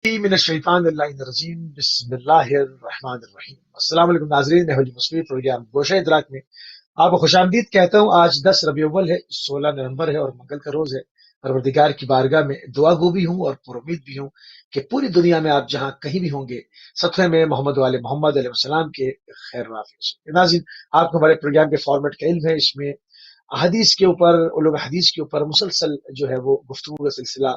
من الشیطان اللعین الرجیم بسم اللہ الرحمن الرحیم۔ السلام علیکم ناظرین، میں حجی مصطفی پروگرام گوشہ ادراک میں آپ کو خوش آمدید کہتا ہوں۔ آج 10 ربیع الاول ہے، 16 نومبر ہے اور منگل کا روز ہے۔ پروردگار کی بارگاہ میں دعا گو بھی ہوں اور پر امید بھی ہوں کہ پوری دنیا میں آپ جہاں کہیں بھی ہوں گے صدقے میں محمد والے محمد علیہ السلام کے خیر وافی۔ ناظرین، آپ کو ہمارے پروگرام کے فارمیٹ کا علم ہے، اس میں حدیث کے اوپر، علوم حدیث کے اوپر مسلسل جو ہے وہ گفتگو کا سلسلہ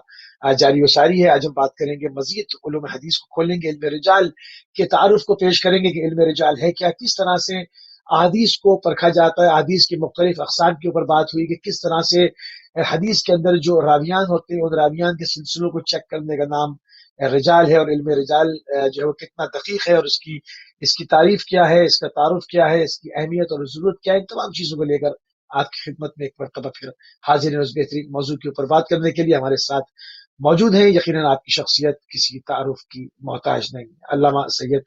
جاری و ساری ہے۔ آج ہم بات کریں گے، مزید علوم حدیث کو کھولیں گے، علم رجال کے تعارف کو پیش کریں گے کہ علم رجال ہے کیا، کس طرح سے احادیث کو پرکھا جاتا ہے، حدیث کی مختلف اقسام کے اوپر بات ہوئی کہ کس طرح سے حدیث کے اندر جو راویان ہوتے ہیں ان راویان کے سلسلوں کو چیک کرنے کا نام رجال ہے، اور علم رجال جو ہے وہ کتنا دقیق ہے، اور اس کی تعریف کیا ہے، اس کا تعارف کیا ہے، اس کی اہمیت اور ضرورت کیا ہے، ان تمام چیزوں کو لے کر آپ کی خدمت میں ایک مرتبہ پھر حاضر ہیں۔ اس بہترین موضوع کے اوپر بات کرنے کے لیے ہمارے ساتھ موجود ہیں۔ یقیناً آپ کی شخصیت کسی تعارف کی محتاج نہیں ہے۔ علامہ سید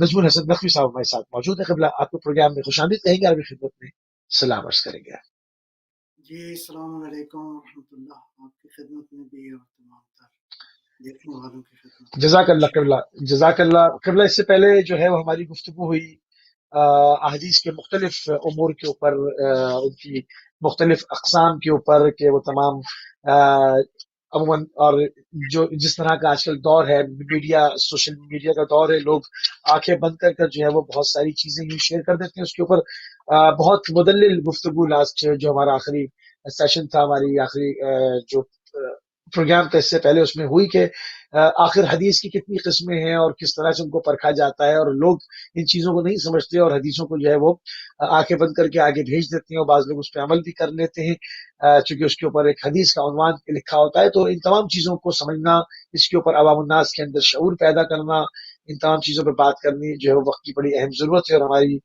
نجم الحسن نقوی صاحب ہمارے ساتھ موجود ہیں۔ قبلہ آپ کو پروگرام میں خوش آمدید کہیں گے، آپ کی خدمت میں سلام عرض کریں گے۔ جی السلام علیکم ورحمۃ اللہ، آپ کی خدمت میں بھی اور تمام تر دیکھنے والوں کی خدمت میں۔ جزاک اللہ قبلہ، جزاک اللہ قبلہ۔ اس سے پہلے جو ہے وہ ہماری گفتگو ہوئی احادیث کے مختلف امور کے اوپر، ان کی مختلف اقسام کے اوپر کہ وہ تمام عموماً، اور جو جس طرح کا آج کل دور ہے، میڈیا، سوشل میڈیا کا دور ہے، لوگ آنکھیں بند کر کر جو ہے وہ بہت ساری چیزیں یوں شیئر کر دیتے ہیں۔ اس کے اوپر بہت مدلل گفتگو لاسٹ جو ہمارا آخری سیشن تھا، ہماری آخری جو پروگرام تھا اس سے پہلے، اس میں ہوئی کہ آخر حدیث کی کتنی قسمیں ہیں اور کس طرح سے ان کو پرکھا جاتا ہے، اور لوگ ان چیزوں کو نہیں سمجھتے اور حدیثوں کو جو ہے وہ آنکھیں بند کر کے آگے بھیج دیتے ہیں، اور بعض لوگ اس پہ عمل بھی کر لیتے ہیں چونکہ اس کے اوپر ایک حدیث کا عنوان لکھا ہوتا ہے۔ تو ان تمام چیزوں کو سمجھنا، اس کے اوپر عوام الناس کے اندر شعور پیدا کرنا، ان تمام چیزوں پہ بات کرنی جو ہے وہ وقت کی بڑی اہم ضرورت ہے، اور ہماری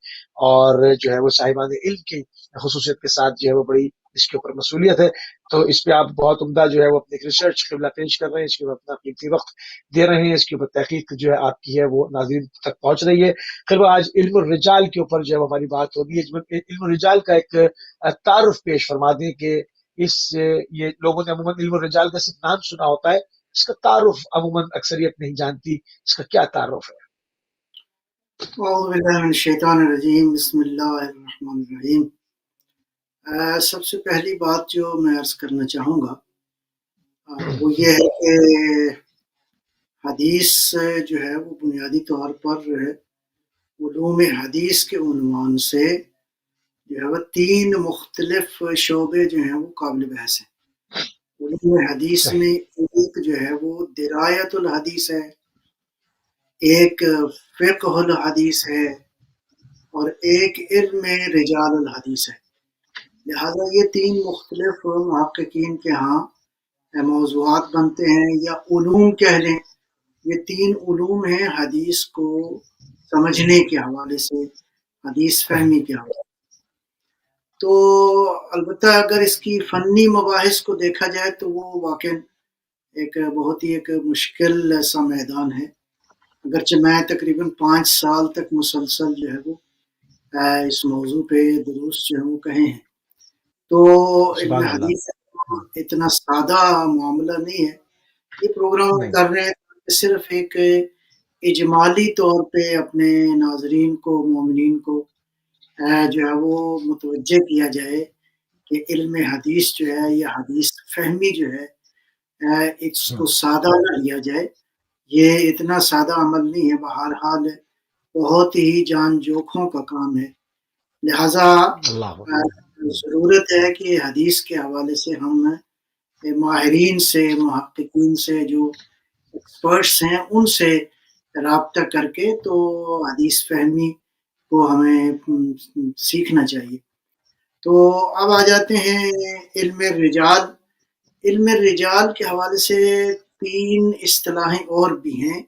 اور جو ہے وہ صاحبان علم کی خصوصیت کے ساتھ جو ہے وہ بڑی اس کے اوپر مسئولیت ہے۔ تو اس پہ آپ بہت عمدہ جو ہے وہ اپنی ریسرچ قبلہ پیش کر رہے ہیں، اس کے اوپر اپنا قیمتی وقت دے رہے ہیں، اس کے اوپر تحقیق جو ہے آپ کی ہے وہ ناظرین تک پہنچ رہی ہے۔ خیر، آج علم الرجال کے اوپر جو ہے ہماری بات ہوگی۔ علم الرجال کا ایک تعارف پیش فرما دیں کہ یہ لوگوں نے عموماً علم الرجال کا صرف نام سنا ہوتا ہے، اس کا تعارف عموماً اکثریت نہیں جانتی، اس کا کیا تعارف ہے؟ اعوذ باللہ من الشیطان الرجیم، بسم اللہ الرحمن الرحیم۔ سب سے پہلی بات جو میں عرض کرنا چاہوں گا وہ یہ ہے کہ حدیث جو ہے وہ بنیادی طور پر علوم حدیث کے عنوان سے جو ہے وہ 3 مختلف شعبے جو ہیں وہ قابل بحث ہیں۔ علوم حدیث میں ایک جو ہے وہ درایت الحدیث ہے، ایک فقہ الحدیث ہے، اور ایک علم رجال الحدیث ہے۔ لہذا یہ 3 مختلف محققین کے ہاں موضوعات بنتے ہیں، یا علوم کہہ لیں۔ یہ 3 علوم ہیں حدیث کو سمجھنے کے حوالے سے، حدیث فہمی کے حوالے سے۔ تو البتہ اگر اس کی فنی مباحث کو دیکھا جائے تو وہ واقعاً ایک بہت ہی ایک مشکل سا میدان ہے، اگرچہ میں تقریباً 5 سال تک مسلسل جو ہے وہ اس موضوع پہ دروس جو ہے وہ کہے ہیں۔ تو علم حدیث اتنا سادہ معاملہ نہیں ہے۔ یہ پروگرام کر رہے ہیں صرف ایک اجمالی طور پہ اپنے ناظرین کو، مومنین کو جو ہے وہ متوجہ کیا جائے کہ علم حدیث جو ہے یا حدیث فہمی جو ہے اس کو سادہ نہ لیا جائے۔ یہ اتنا سادہ عمل نہیں ہے، بہرحال بہت ہی جان جوکھوں کا کام ہے۔ لہذا ضرورت ہے کہ حدیث کے حوالے سے ہم ماہرین سے، محققین سے، جو ایکسپرٹس ہیں، ان سے رابطہ کر کے تو حدیث فہمی کو ہمیں سیکھنا چاہیے۔ تو اب آ جاتے ہیں علم رجال۔ علم رجال کے حوالے سے 3 اصطلاحیں اور بھی ہیں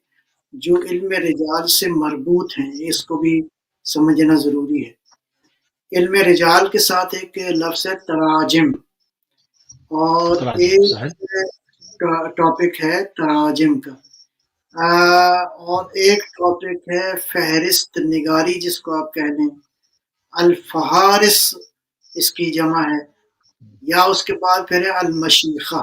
جو علم رجال سے مربوط ہیں، اس کو بھی سمجھنا ضروری ہے۔ علم رجال کے ساتھ ایک لفظ ہے تراجم، اور ایک ٹاپک ہے تراجم کا، اور ایک ٹاپک ہے فہرست نگاری، جس کو آپ کہہ لیں الفہارس اس کی جمع ہے، یا اس کے بعد پھر ہے المشیخہ۔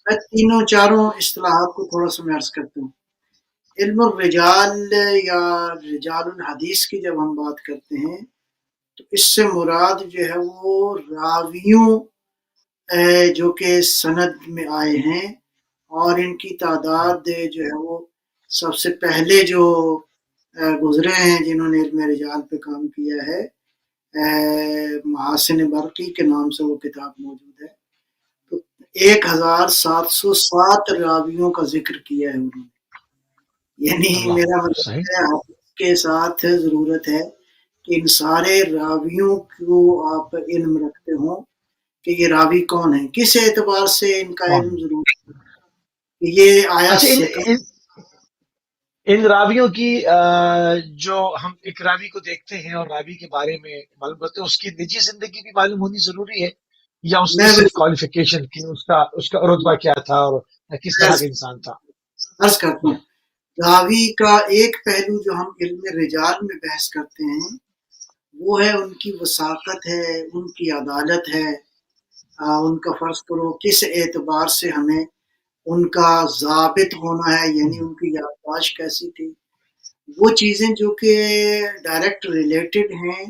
میں تینوں چاروں اصطلاحات کو تھوڑا سا میں عرض کرتا ہوں. علم الرجال یا رجال الحدیث کی جب ہم بات کرتے ہیں تو اس سے مراد جو ہے وہ راویوں جو کہ سند میں آئے ہیں اور ان کی تعداد جو ہے وہ سب سے پہلے جو گزرے ہیں جنہوں نے علم رجال پہ کام کیا ہے، محاسن برقی کے نام سے وہ کتاب موجود ہے. تو 1707 راویوں کا ذکر کیا ہے انہوں نے. یعنی اللہ میرا اکبر، مطلب صحیح. ہے حدیث کے ساتھ ضرورت ہے کہ ان سارے راویوں کو آپ علم رکھتے ہوں کہ یہ راوی کون ہے، کس اعتبار سے ان کا کون؟ علم ضرور ہے کہ یہ آیا اچھا، سکا. ان راویوں کی جو ہم ایک راوی کو دیکھتے ہیں اور راوی کے بارے میں معلوم کرتے ہیں، اس کی نجی زندگی بھی معلوم ہونی ضروری ہے، یا اس کی میں صرف کوالیفیکیشن کی، اس کا رتبہ کیا تھا اور کس طرح عرض کا انسان تھا؟ عرض کرتا ہوں، راوی کا ایک پہلو جو ہم علم رجال میں بحث کرتے ہیں وہ ہے ان کی وثاقت ہے، ان کی عدالت ہے. ان کا فرض کرو کس اعتبار سے ہمیں ان کا ضابط ہونا ہے، یعنی ان کی یادداشت کیسی تھی. وہ چیزیں جو کہ ڈائریکٹ ریلیٹڈ ہیں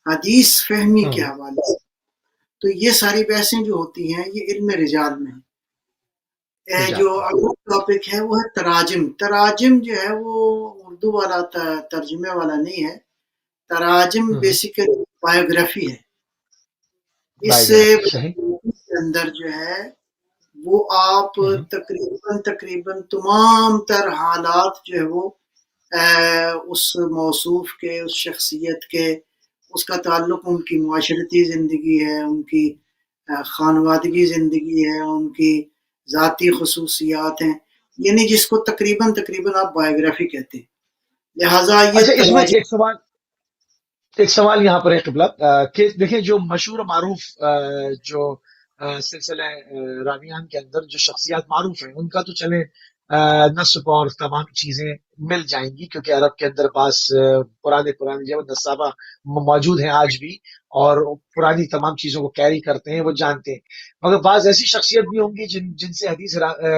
حدیث فہمی کے حوالے سے، تو یہ ساری بحثیں جو ہوتی ہیں یہ علم رجال میں ہے. جو رجال. اگلا ٹاپک ہے وہ ہے تراجم. تراجم جو ہے وہ اردو والا ترجمے والا نہیں ہے. تراجم بیسیکلی بایوگرافی ہے. اس سے بایوگرافی، صحیح. کے اندر جو ہے وہ آپ تقریباً تمام تر حالات جو ہے وہ اس موصوف کے، اس شخصیت کے، اس کا تعلق ان کی معاشرتی زندگی ہے، ان کی خانوادگی زندگی ہے، ان کی ذاتی خصوصیات ہیں، یعنی جس کو تقریباً آپ بایوگرافی کہتے ہیں. لہٰذا یہ اچھا، اس میں تراجم. ایک سوال یہاں پر ہے قبلہ، کہ دیکھیں جو مشہور و معروف جو سلسلہ راویان کے اندر جو شخصیات معروف ہیں، ان کا تو چلیں نسب اور تمام چیزیں مل جائیں گی، کیونکہ عرب کے اندر بعض پرانے جو نصابہ موجود ہیں آج بھی، اور پرانی تمام چیزوں کو کیری کرتے ہیں، وہ جانتے ہیں. مگر بعض ایسی شخصیت بھی ہوں گی جن سے حدیث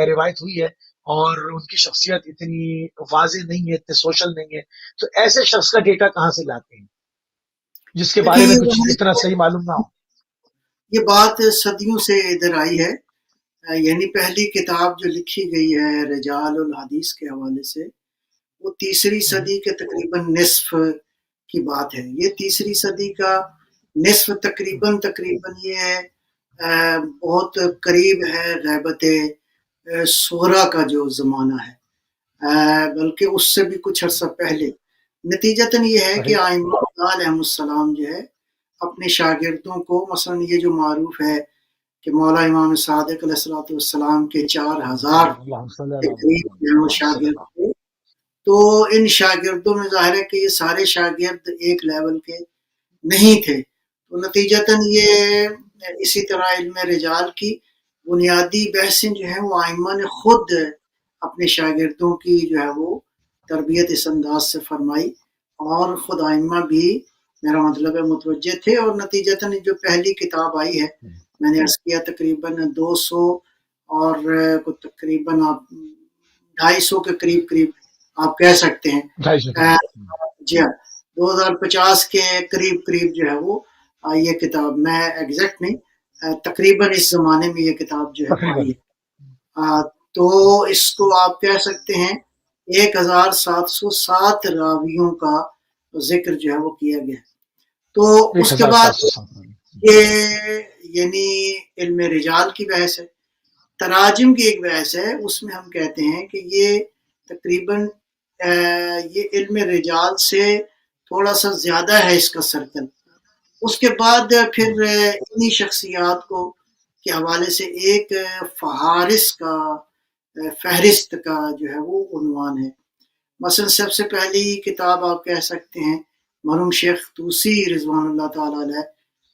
روایت ہوئی ہے اور ان کی شخصیت اتنی واضح نہیں ہے، اتنے سوشل نہیں ہے. تو ایسے شخص کا ڈیٹا کہاں سے لاتے ہیں جس کے بارے دیکھیں میں کچھ اتنا صحیح معلوم نہ ہو؟ یہ بات صدیوں سے ادھر آئی ہے. یعنی پہلی کتاب جو لکھی گئی ہے رجال الحدیث کے حوالے سے وہ تیسری صدی کے تقریباً نصف کی بات ہے. یہ تیسری صدی کا نصف تقریباً یہ ہے بہت قریب ہے غیبت صغریٰ کا جو زمانہ ہے، بلکہ اس سے بھی کچھ عرصہ پہلے. نتیجتاً یہ ہے کہ صحیح. ائمہ علیہ السلام جو ہے اپنے شاگردوں کو، مثلا یہ جو معروف ہے کہ مولا امام صادق علیہ السلام کے 4000 اللہم صلی کے علی قریب جو ہے وہ محمد صلی شاگرد اللہ. تھے. تو ان شاگردوں میں ظاہر ہے کہ یہ سارے شاگرد ایک لیول کے نہیں تھے. تو نتیجتاً یہ اسی طرح علم رجال کی بنیادی بحثیں جو ہیں وہ ائمہ نے خود اپنے شاگردوں کی جو ہے وہ تربیت اس انداز سے فرمائی، اور خود ائمہ بھی میرا مطلب ہے متوجہ تھے. اور نتیجتاً جو پہلی کتاب آئی ہے میں نے عرض کیا تقریباً 200 اور تقریباً آپ 250 کے قریب آپ کہہ سکتے ہیں. 250. جی ہاں، 2050 کے قریب جو ہے وہ یہ کتاب، میں ایگزیکٹ نہیں، تقریباً اس زمانے میں یہ کتاب جو ہے وہ آئی تقریباً ہے. تو اس کو آپ کہہ سکتے ہیں 1707 راویوں کا ذکر جو ہے وہ کیا گیا. تو اس کے بعد 1707. یہ یعنی علم رجال کی بحث ہے. تراجم کی ایک بحث ہے، اس میں ہم کہتے ہیں کہ یہ تقریباً یہ علم رجال سے تھوڑا سا زیادہ ہے اس کا سرکل. اس کے بعد پھر انہی شخصیات کو کے حوالے سے ایک فہرست کا جو ہے وہ عنوان ہے. مثلا سب سے پہلی کتاب آپ کہہ سکتے ہیں مرحوم شیخ طوسی رضوان اللہ تعالی علیہ،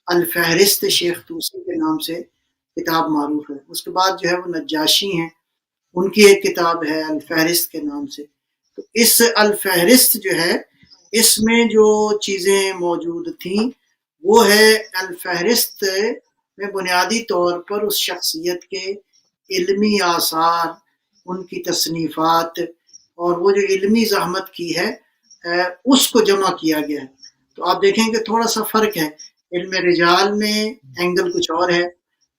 الفہرست شیخ طوسی کے نام سے کتاب معروف ہے. اس کے بعد جو ہے وہ نجاشی ہیں، ان کی ایک کتاب ہے الفہرست کے نام سے. تو اس الفہرست جو ہے اس میں جو چیزیں موجود تھیں وہ ہے الفہرست میں بنیادی طور پر اس شخصیت کے علمی آثار، ان کی تصنیفات اور وہ جو علمی زحمت کی ہے اس کو جمع کیا گیا ہے. تو آپ دیکھیں کہ تھوڑا سا فرق ہے. علم رجال میں اینگل کچھ اور ہے،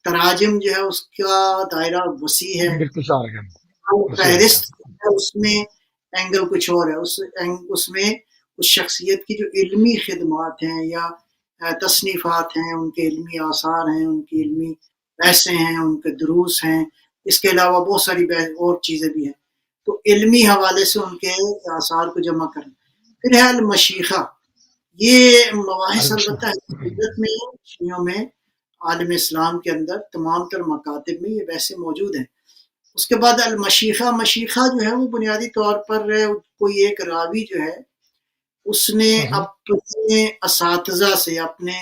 تراجم جو ہے اس کا دائرہ وسیع ہے، بالکل سارا ہے وسیع ہے. فہرست ہے اس میں اینگل کچھ اور ہے. اس میں اس شخصیت کی جو علمی خدمات ہیں یا تصنیفات ہیں، ان کے علمی آثار ہیں، ان کی علمی بحثیں ہیں، ان کے دروس ہیں، اس کے علاوہ بہت ساری اور چیزیں بھی ہیں. تو علمی حوالے سے ان کے آثار کو جمع کرنا. پھر ہے المشیخہ. یہ مباحث البتہ حقیقت میں شیعوں میں عالم اسلام کے اندر تمام تر مکاتب میں یہ بحثیں موجود ہیں. اس کے بعد المشیخہ. مشیخہ جو ہے وہ بنیادی طور پر کوئی ایک راوی جو ہے اس نے اپنے اساتذہ سے، اپنے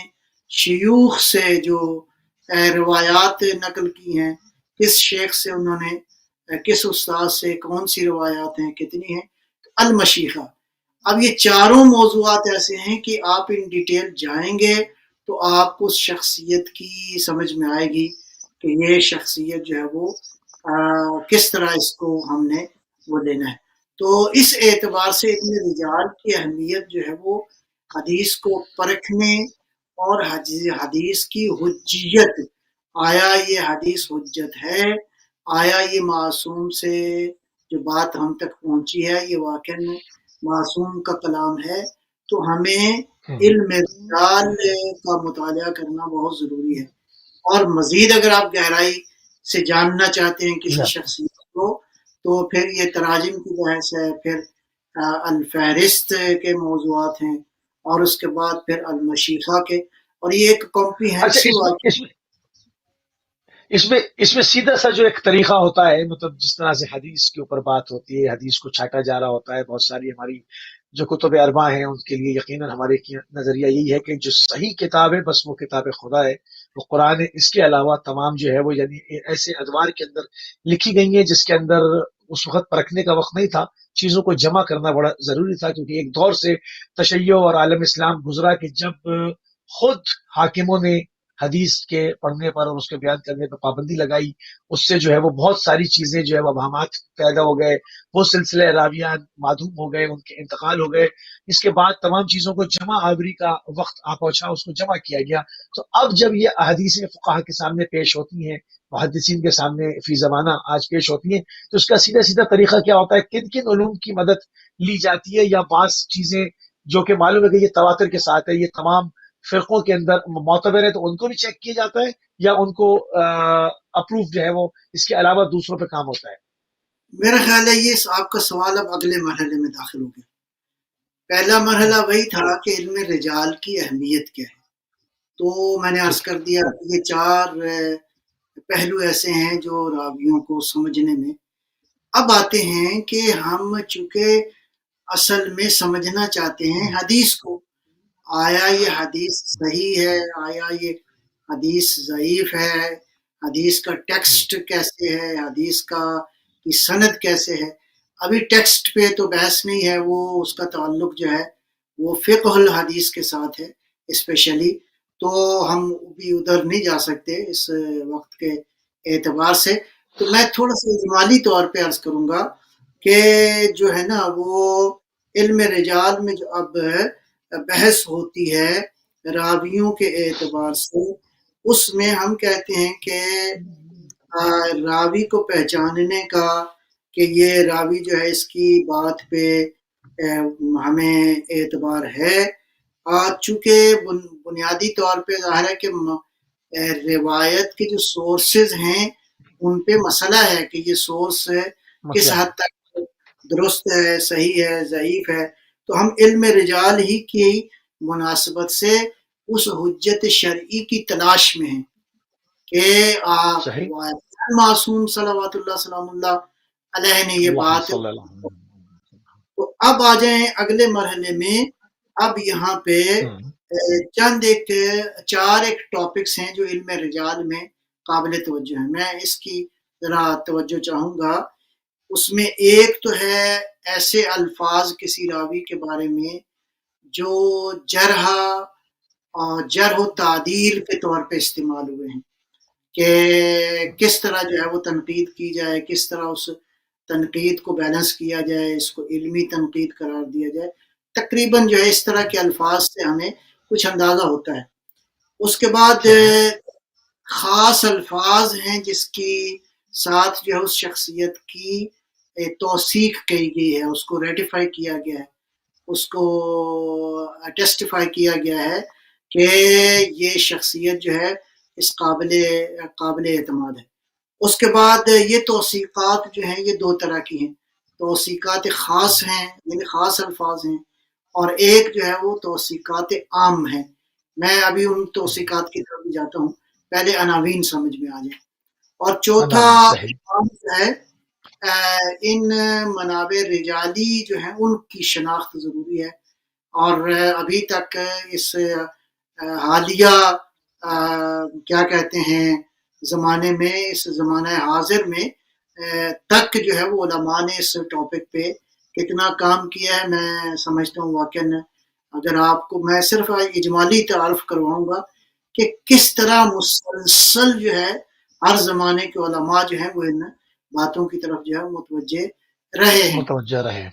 شیوخ سے جو روایات نقل کی ہیں، کس شیخ سے انہوں نے، کس استاد سے کون سی روایات ہیں، کتنی ہیں. المشیخہ. اب یہ چاروں موضوعات ایسے ہیں کہ آپ ان ڈیٹیل جائیں گے تو آپ کو اس شخصیت کی سمجھ میں آئے گی کہ یہ شخصیت جو ہے وہ کس طرح اس کو ہم نے وہ لینا ہے. تو اس اعتبار سے علم رجال کی اہمیت جو ہے وہ حدیث کو پرکھنے اور حدیث کی حجیت، آیا یہ حدیث حجت ہے، آیا یہ معصوم سے جو بات ہم تک پہنچی ہے یہ واقعی معصوم کا کلام ہے. تو ہمیں علم رجال کا مطالعہ کرنا بہت ضروری ہے. اور مزید اگر آپ گہرائی سے جاننا چاہتے ہیں کسی شخصیت کو تو پھر یہ تراجم کی بحث ہے، پھر الفہرست کے موضوعات ہیں، اور اس کے بعد پھر المشیخہ کے، اور یہ ایک اچھا کمپریہنسو اس میں سیدھا سا جو ایک طریقہ ہوتا ہے، مطلب جس طرح سے حدیث کے اوپر بات ہوتی ہے، حدیث کو چھانٹا جا رہا ہوتا ہے. بہت ساری ہماری جو کتب اربع ہیں ان کے لیے یقیناً ہمارے نظریہ یہی ہے کہ جو صحیح کتاب ہے بس وہ کتاب خدا ہے، وہ قرآن ہے. اس کے علاوہ تمام جو ہے وہ یعنی ایسے ادوار کے اندر لکھی گئی ہیں جس کے اندر اس وقت پرکھنے کا وقت نہیں تھا، چیزوں کو جمع کرنا بڑا ضروری تھا. کیونکہ ایک دور سے تشیع اور عالم اسلام گزرا کہ جب خود حاکموں نے حدیث کے پڑھنے پر اور اس کے بیان کرنے پر پابندی لگائی، اس سے جو ہے وہ بہت ساری چیزیں جو ہے وہ ابہامات پیدا ہو گئے، وہ سلسلے راویان معدوم ہو گئے، ان کے انتقال ہو گئے. اس کے بعد تمام چیزوں کو جمع آوری کا وقت آ پہنچا، اس کو جمع کیا گیا. تو اب جب یہ احادیث فقہا کے سامنے پیش ہوتی ہیں، محدثین کے سامنے فی زمانہ آج پیش ہوتی ہیں، تو اس کا سیدھا سیدھا طریقہ کیا ہوتا ہے، کن کن علوم کی مدد لی جاتی ہے، یا بعض چیزیں جو کہ معلوم ہے کہ یہ تواتر کے ساتھ ہے، یہ تمام فرقوں کے اندر معتبر ہے، تو ان کو بھی چیک کیا جاتا ہے، یا ان کو اپروف جو ہے وہ اس کے علاوہ دوسروں پہ کام ہوتا ہے. میرا خیال ہے یہ آپ کا سوال اب اگلے مرحلے میں داخل ہو گیا. پہلا مرحلہ وہی تھا کہ علم رجال کی اہمیت کیا ہے. تو میں نے عرض کر دیا کہ یہ چار پہلو ایسے ہیں جو راویوں کو سمجھنے میں. اب آتے ہیں کہ ہم چونکہ اصل میں سمجھنا چاہتے ہیں حدیث کو، آیا یہ حدیث صحیح ہے، آیا یہ حدیث ضعیف ہے، حدیث کا ٹیکسٹ کیسے ہے، حدیث کی سند کیسے ہے. ابھی ٹیکسٹ پہ تو بحث نہیں ہے، وہ اس کا تعلق جو ہے وہ فقہ الحدیث کے ساتھ ہے اسپیشلی. تو ہم بھی ادھر نہیں جا سکتے اس وقت کے اعتبار سے. تو میں تھوڑا سا اجمالی طور پہ عرض کروں گا کہ جو ہے نا وہ علم رجال میں جو اب بحث ہوتی ہے راویوں کے اعتبار سے، اس میں ہم کہتے ہیں کہ راوی کو پہچاننے کا کہ یہ راوی جو ہے اس کی بات پہ ہمیں اعتبار ہے. چونکہ بنیادی طور پہ ظاہر ہے کہ روایت کے جو سورسز ہیں ان پہ مسئلہ ہے کہ یہ سورس کس حد تک درست ہے، صحیح ہے، ضعیف ہے. تو ہم علم رجال ہی کی مناسبت سے اس حجت شرعی کی تلاش میں ہیں کہ معصوم صلوات اللہ سلام اللہ علیہ نے یہ بات. تو اب آ جائیں اگلے مرحلے میں. اب یہاں پہ چند چار ٹاپکس ہیں جو علم رجال میں قابل توجہ ہیں، میں اس کی ذرا توجہ چاہوں گا. اس میں ایک تو ہے ایسے الفاظ کسی راوی کے بارے میں جو جرح و تعدیل کے طور پہ استعمال ہوئے ہیں. کہ کس طرح جو ہے وہ تنقید کی جائے، کس طرح اس تنقید کو بیلنس کیا جائے، اس کو علمی تنقید قرار دیا جائے، تقریباً جو ہے اس طرح کے الفاظ سے ہمیں کچھ اندازہ ہوتا ہے۔ اس کے بعد صحیح خاص الفاظ ہیں جس کی ساتھ جو ہے اس شخصیت کی توثیق کی گئی ہے، اس کو ریٹیفائی کیا گیا ہے، اس کو ٹیسٹیفائی کیا گیا ہے کہ یہ شخصیت جو ہے اس قابل اعتماد ہے۔ اس کے بعد یہ توثیقات جو ہیں یہ دو طرح کی ہیں، توثیقات خاص ہیں یعنی خاص الفاظ ہیں، اور ایک جو ہے وہ توثیقات عام ہیں۔ میں ابھی ان توثیقات کی طرف بھی جاتا ہوں، پہلے عناوین سمجھ میں آ جائیں۔ اور چوتھا عناوین صحیح جو ہے ان منابع رجالی جو ہیں ان کی شناخت ضروری ہے، اور ابھی تک اس حالیہ کیا کہتے ہیں زمانے میں، اس زمانہ حاضر میں تک جو ہے وہ علماء نے اس ٹاپک پہ کتنا کام کیا ہے میں سمجھتا ہوں واقعاً۔ اگر آپ کو میں صرف اجمالی تعارف کرواؤں گا کہ کس طرح مسلسل جو ہے ہر زمانے کے علماء جو ہیں وہ ان باتوں کی طرف جو ہے متوجہ رہے ہیں۔ متوجہ رہے،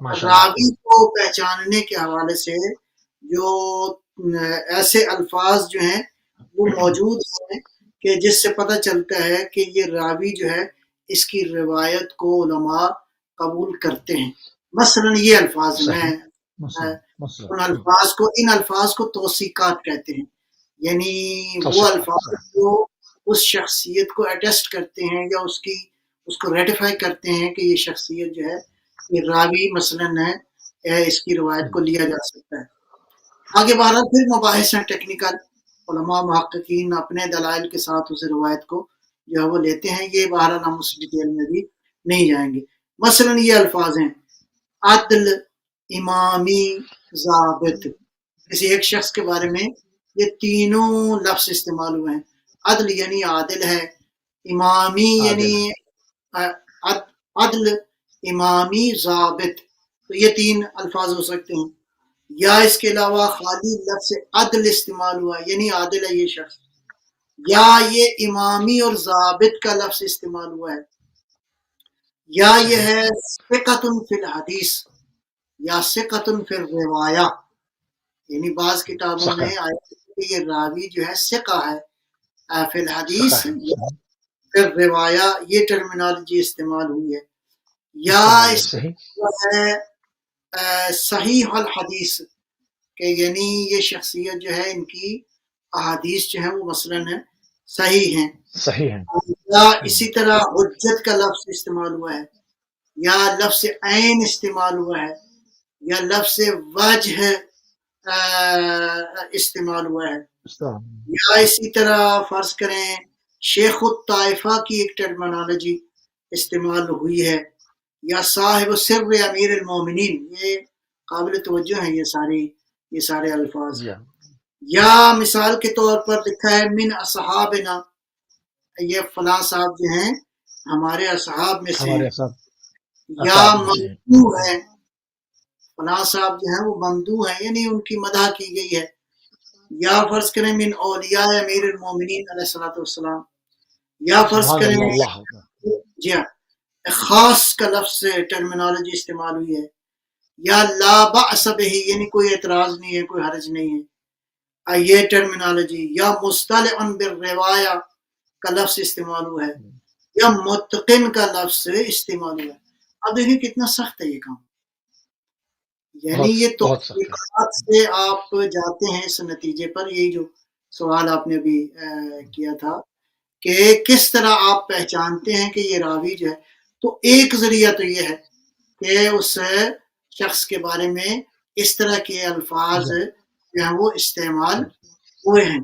ماشاء اللہ۔ راوی کو پہچاننے کے حوالے سے جو ایسے الفاظ جو ہیں وہ موجود ہیں کہ جس سے پتہ چلتا ہے کہ یہ راوی جو ہے اس کی روایت کو علماء قبول کرتے ہیں۔ مثلا یہ الفاظ میں صحیح مثلا ان الفاظ کو توثیقات کہتے ہیں، یعنی وہ توثیقات الفاظ صحیح جو اس شخصیت کو اٹیسٹ کرتے ہیں یا اس کو ریٹیفائی کرتے ہیں کہ یہ شخصیت جو ہے یہ راوی مثلاً ہے، اس کی روایت کو لیا جا سکتا ہے۔ آگے بہرحال پھر مباحث ہیں ٹیکنیکل، علماء محققین اپنے دلائل کے ساتھ اس روایت کو جو ہے وہ لیتے ہیں، یہ بہرحال ہم اس ڈیٹیل میں بھی نہیں جائیں گے۔ مثلاً یہ الفاظ ہیں عدل، امامی، ضابط۔ کسی ایک شخص کے بارے میں یہ تینوں لفظ استعمال ہوئے ہیں، عدل یعنی عادل ہے، امامی یعنی عادل ہے، عدل، امامی، ضابط، تو یہ تین الفاظ ہو سکتے ہیں۔ یا اس کے علاوہ خالی لفظ عدل استعمال ہوا یعنی عادل ہے یہ شخص، یا یہ امامی اور ضابط کا لفظ استعمال ہوا ہے، یا یہ صحیح ہے ثقۃ فی الحدیث یا ثقۃ فی الروایہ، یعنی بعض کتابوں میں ثقہ آیا کہ یہ راوی جو ہے ثقہ ہے فی الحدیث ثقہ ہے، یا پھر روایہ، یہ ٹرمینالوجی استعمال ہوئی ہے۔ یا استعمال ہے، اس صحیح ہے صحیح الحدیث، کہ یعنی یہ شخصیت جو ہے ان کی احادیث جو ہیں وہ مثلاً صحیح ہیں۔ صحیح ہے۔ یا اسی طرح حجت کا لفظ استعمال ہوا ہے، یا لفظ عین استعمال ہوا ہے، یا لفظ وجہ استعمال ہوا ہے، یا اسی طرح فرض کریں شیخ الطائفہ کی ایک ٹرمینالوجی استعمال ہوئی ہے، یا صاحب سر امیر المومنین، یہ قابل توجہ ہیں یہ سارے الفاظ۔ جی ہاں، یا مثال کے طور پر لکھا ہے من اصحابنا، یہ فلاں صاحب جو ہیں ہمارے اصحاب میں سے ہمارے ہیں۔ ساتھ یا اصحاب میں سے ہیں۔ ممدوح ہے، فلاں صاحب جو ہیں وہ ممدوح ہیں یعنی ان کی مدح کی گئی ہے۔ یا فرض کریں من اولیاء امیر المومنین علیہ الصلوۃ والسلام، یا فرض سبحان کریں اللہ، اللہ اکبر۔ جی ہاں خاص کا لفظ ٹرمینالوجی استعمال ہوئی ہے، یا لا بأس بہ یعنی کوئی اعتراض نہیں ہے، کوئی حرج نہیں ہے، یہ ٹرمینالوجی۔ یا مصطلح بالروایہ کا لفظ استعمال ہوا ہے، یا متقن کا لفظ استعمال ہوا ہے۔ اب دیکھیں کتنا سخت ہے یہ کام، یعنی بہت یہ بہت سخت ہے۔ توثیقات سے آپ جاتے ہیں اس نتیجے پر، یہی جو سوال آپ نے ابھی کیا تھا کہ کس طرح آپ پہچانتے ہیں کہ یہ راوی جو ہے، تو ایک ذریعہ تو یہ ہے کہ اس شخص کے بارے میں اس طرح کے الفاظ جی جو ہیں وہ استعمال ہوئے ہیں۔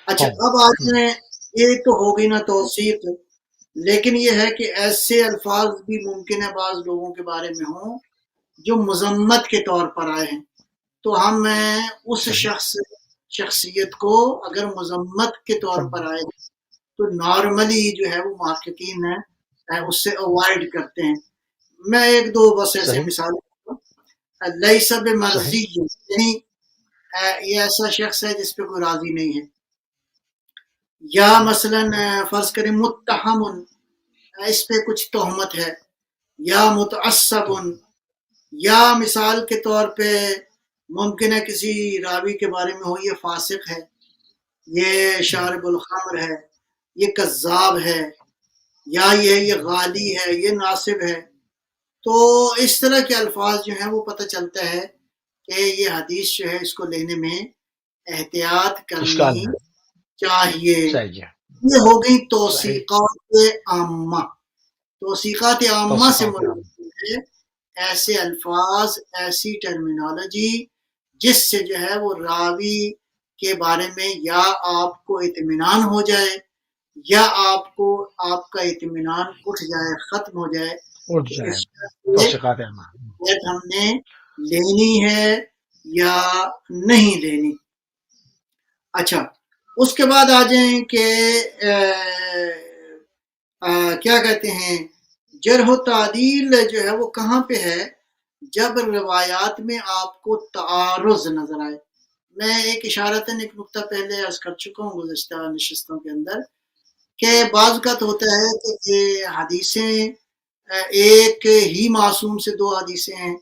اچھا ہاں اب آج میں یہ تو ہو گئی نا توثیق، لیکن یہ ہے کہ ایسے الفاظ بھی ممکن ہے بعض لوگوں کے بارے میں ہوں جو مذمت کے طور پر آئے ہیں، تو ہم اس صحیح شخصیت کو اگر مذمت کے طور پر آئے تو نارملی جو ہے وہ محققین ہیں اس سے اوائڈ کرتے ہیں۔ میں ایک دو بس ایسے صحیح مثال لیس صحیح بمرضی، یعنی یہ ایسا شخص ہے جس پہ کوئی راضی نہیں ہے، یا مثلاً فرض کریں متہم، اس پہ کچھ تہمت ہے، یا متعصب، یا مثال کے طور پہ ممکن ہے کسی راوی کے بارے میں ہو یہ فاسق ہے، یہ شارب الخمر ہے، یہ کذاب ہے، یا یہ غالی ہے، یہ ناصب ہے. تو اس طرح کے الفاظ جو ہیں وہ پتہ چلتا ہے کہ یہ حدیث جو ہے اس کو لینے میں احتیاط کرنی اشکال ہے. چاہیے. صحیح ہے. یہ ہو گئی صحیح. توثیقات عامہ. توثیقات عامہ سے توثیقات مراد عام. ہے ایسے الفاظ، ایسی ٹرمینالوجی جس سے جو ہے وہ راوی کے بارے میں یا آپ کو اطمینان ہو جائے، یا آپ کا اطمینان اٹھ جائے، ختم ہو جائے اٹھ کہ اس جائے. سے توثیقات عام. بیعت ہم نے لینی ہے یا نہیں لینی. اچھا، اس کے بعد آ جائیں کہ کیا کہتے ہیں، جرح و تعدیل جو ہے وہ کہاں پہ ہے؟ جب روایات میں آپ کو تعارض نظر آئے. میں ایک اشارتاً ایک نقطہ پہلے عرض کر چکا ہوں گزشتہ نشستوں کے اندر کہ بعض اوقات ہوتا ہے کہ یہ حدیثیں ایک ہی معصوم سے دو حدیثیں ہیں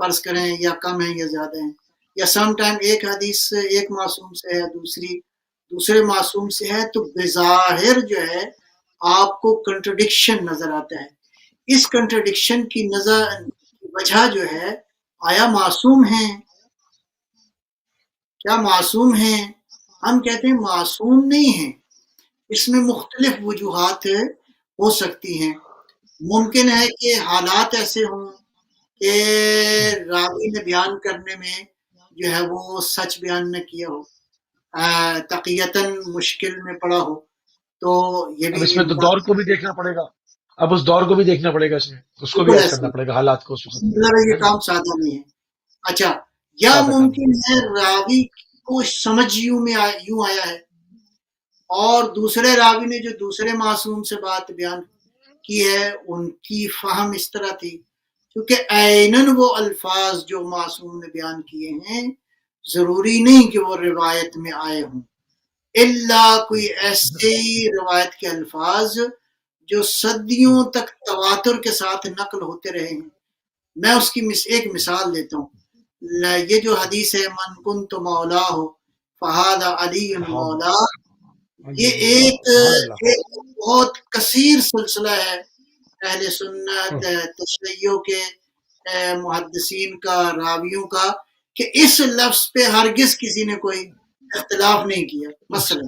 فرض کریں، یا کم ہیں یا زیادہ ہیں، یا سم ٹائم ایک حدیث ایک معصوم سے ہے، دوسرے معصوم سے ہے، تو بظاہر جو ہے آپ کو کنٹرڈکشن نظر آتا ہے. اس کنٹرڈکشن کی وجہ جو ہے، آیا معصوم ہیں؟ کیا معصوم ہیں؟ ہم کہتے ہیں معصوم نہیں ہیں. اس میں مختلف وجوہات ہو سکتی ہیں. ممکن ہے کہ حالات ایسے ہوں کہ راوی نے بیان کرنے میں جو ہے وہ سچ بیان نہ کیا ہو، تقیتاً مشکل میں پڑا ہو، تو یہ اب بھی اس میں تو امکان. دور کو بھی دیکھنا پڑے گا. اب اس دور کو بھی دیکھنا پڑے گا، اس میں اس کو بھی بالکل ایڈ ایسے کرنا پڑے گا، حالات کو اس وقت کے، مطلب یہ ہے نا. کام سادہ نہیں ہے. اچھا، یا سادہ کام ممکن ہے راوی کو سمجھ یوں آیا ہے، اور دوسرے راوی نے جو دوسرے معصوم سے بات بیان کی ہے ان کی فہم اس طرح تھی، کیونکہ عیناً وہ الفاظ جو معصوم نے بیان کیے ہیں ضروری نہیں کہ وہ روایت میں آئے ہوں، الا کوئی ایسے روایت کے الفاظ جو صدیوں تک تواتر کے ساتھ نقل ہوتے رہے ہیں. میں اس کی ایک مثال دیتا ہوں. یہ جو حدیث ہے من کنت مولا ہو فہذا علی ہاں. مولا، یہ علی مولا سبحان اللہ. ایک بہت کثیر سلسلہ ہے اہل سنت تشیع کے محدثین کا، راویوں کا، کہ اس لفظ پہ ہرگز کسی نے کوئی اختلاف نہیں کیا اچھا. مثلا.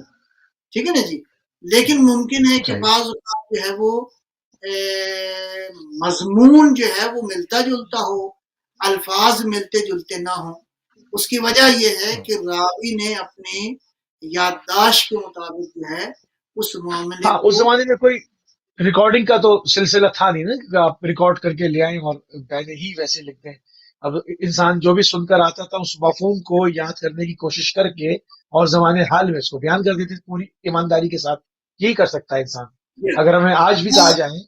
ٹھیک ہے نا جی. لیکن ممکن ہے کہ صحیح. بعض اوقات جو ہے وہ مضمون جو ہے وہ ملتا جلتا ہو، الفاظ ملتے جلتے نہ ہوں. اس کی وجہ یہ ہے کہ راوی نے اپنی یادداشت کے مطابق جو ہے اس معاملے ہاں، کو. اس زمانے میں کوئی ریکارڈنگ کا تو سلسلہ تھا نہیں نا کہ آپ ریکارڈ کر کے لے آئیں اور پہلے ہی ویسے لکھ دیں. اب انسان جو بھی سن کر آتا تھا اس مفہوم کو یاد کرنے کی کوشش کر کے اور زمانے حال میں اس کو بیان کر دیتے تھے پوری ایمانداری کے ساتھ. یہی کر سکتا ہے انسان. اگر ہمیں آج بھی کہا جائے،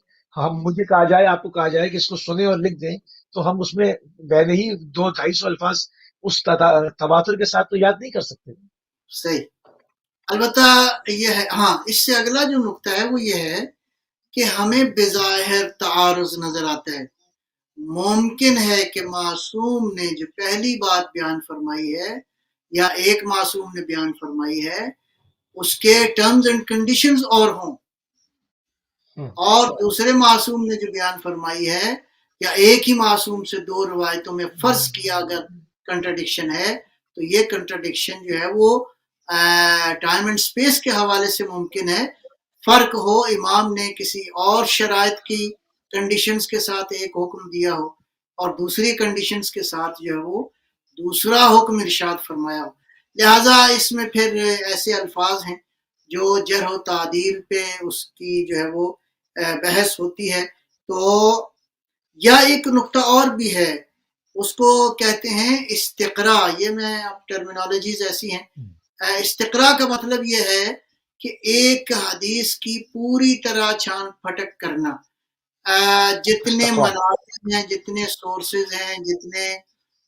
مجھے کہا جائے، آپ کو کہا جائے کہ اس کو سنیں اور لکھ دیں، تو ہم اس میں پہلے ہی 200-250 الفاظ اس تواتر کے ساتھ تو یاد نہیں کر سکتے. صحیح. البتہ یہ ہے، ہاں، اس سے اگلا جو نقطہ ہے وہ یہ ہے کہ ہمیں بظاہر تعارض نظر آتا ہے. ممکن ہے کہ معصوم نے جو پہلی بات بیان فرمائی ہے یا ایک معصوم نے بیان فرمائی ہے اس کے ٹرمز اینڈ کنڈیشنز اور ہوں، اور دوسرے معصوم نے جو بیان فرمائی ہے یا ایک ہی معصوم سے دو روایتوں میں فرض کیا اگر کنٹرڈکشن ہے تو یہ کنٹرڈکشن جو ہے وہ ٹائم اینڈ سپیس کے حوالے سے ممکن ہے. فرق ہو، امام نے کسی اور شرائط کی کنڈیشنز کے ساتھ ایک حکم دیا ہو اور دوسری کنڈیشنز کے ساتھ جو ہے وہ دوسرا حکم ارشاد فرمایا ہو. لہٰذا اس میں پھر ایسے الفاظ ہیں جو جرح و تعدیل پہ اس کی جو ہے وہ بحث ہوتی ہے. تو یا ایک نقطہ اور بھی ہے، اس کو کہتے ہیں استقراء. یہ میں اب ٹرمینالوجیز ایسی ہیں. استقراء کا مطلب یہ ہے کہ ایک حدیث کی پوری طرح چھان پھٹک کرنا، جتنے استقرا. منابع ہیں، جتنے سورسز ہیں، جتنے